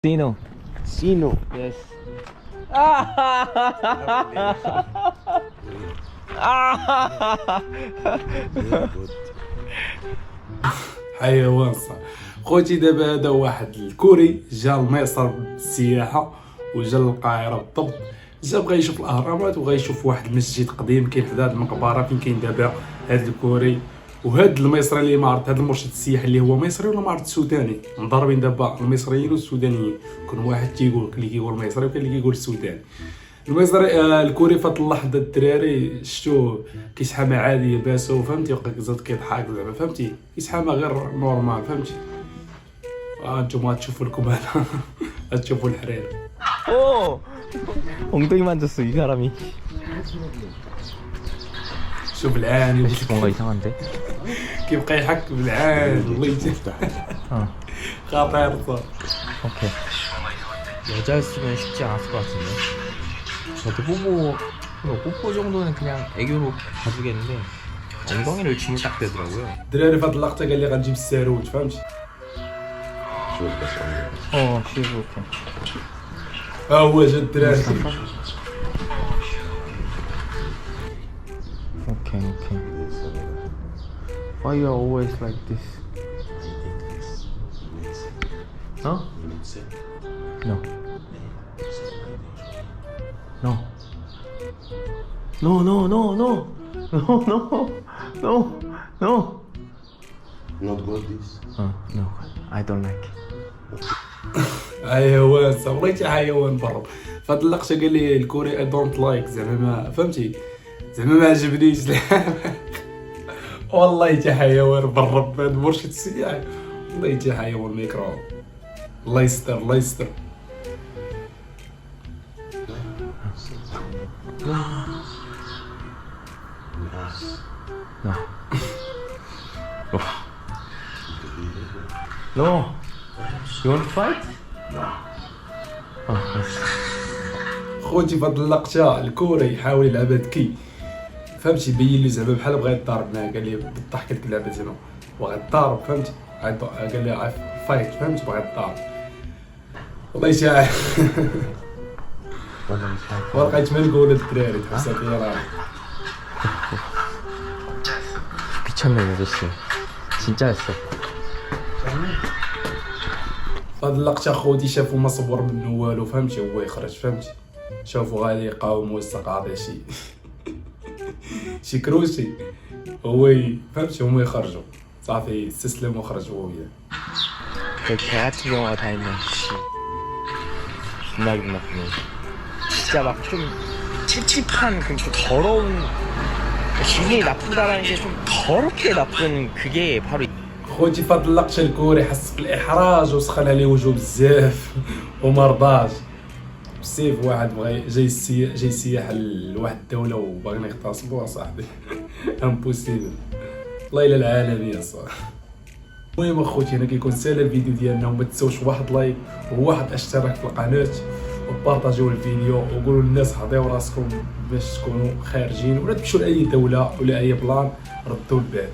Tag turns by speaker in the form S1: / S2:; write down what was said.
S1: Sino?
S2: Sino?
S1: Yes.
S3: حيوان صح خوتي. دابا هذا واحد الكوري جا لمصر بالسياحه وجا للقاهره بالضبط. جا بغا يشوف الاهرامات وغا يشوف واحد المسجد قديم كاين حدا هاد المقبره فين كاين دابا هاد الكوري. وهاد المصري اللي معرض هاد المرشد السياحي اللي هو مصري ولا معرض سوداني، مضاربين دابا المصريين والسودانيين. كل واحد تيقول اللي كيقول مصري وكاين اللي كيقول السوداني. المصري الكوري فهاد اللحظه الدراري شفتوه كيسحامه عاديه باسو فهمتي، وبقى زاد كيضحك زعما فهمتي، كيسحامه غير نورمال فهمتي. انتم تشوفوا لكم هذا تشوفوا الحرير.
S1: 오! 엉덩이 만졌어 이 사람이.
S3: شوف العاني
S1: 뭔가 이상한데?
S3: كيبقى يحك بالعاني الله يجزاه. خطير صح.
S1: 오케이. 여자였으면 쉽지 않았을 것 같은데. 저도 뽀뽀 정도는 그냥 애교로 봐주겠는데 엉덩이를 쥐면 딱 되더라고요.
S3: الدراري فهاد اللقطه قال لي غنجيب الساروت فهمتي.
S1: she's okay.
S3: ها هو جا الدراري.
S1: Okay. Why you're always like this? Huh? No. No. No.
S2: Not good this.
S1: No. I don't like it.
S3: حيوان صح والله حتى حيوان برا. فهاد اللقطه قال لي الكوري اي دونت لايك زعما ما فهمتي، زعما ما عجبنيش. والله حتى حيوان برا بهاد مرشد السياحي. والله حتى حيوان ميكرو. الله يستر الله يستر.
S1: No. You want to fight?
S3: خوتي فهاد اللقطه الكوري يحاول يلعب ذكي فهمتي، يبين لي زعما بحال بغا يضارب معاه. قال لي بالضحك هذيك اللعبه زعما بغا يضارب فهمتي. قال لي فايت فهمتي بغا يضارب. والله شاعر. ولقيت ما نقول الدراري تحسها فيا راه.
S1: 미쳤네 아저씨. 진짜였어.
S3: فهاد اللقطه خوتي شافوا ما صور منه والو فهمتي، هو يخرج فهمتي. شافوا غادي يقاوموا السقاطي شي كروشي هو فهمتي، هما يخرجوا صافي استسلم وخرج هو وياه.
S1: 그 개 같은 경우가 다 있네. 존나 기분 나쁘네. 진짜 막 좀 찝찝한 그 좀 더러운 기분이 나쁘다라는 게 좀 더럽게 나쁜 그게 바로.
S3: خوتي فهاد اللقطه الكوري حس بالاحراج وسخن عليه وجهه بزاف وما رضاش. سيف واحد بغى جاي سياح لواحد الدوله وباغيين يغتصبوه صاحبي. امبوسيبل والله الا العالميه صح. المهم اخوتي هنا كيكون ساهل الفيديو ديالنا، وما تنساوش واحد لايك وواحد اشتراك في القناه وبارطاجيو الفيديو وقولوا للناس حضيو راسكم باش تكونوا خارجين ولا تمشيو لاي دوله ولا اي بلان ردوا البال.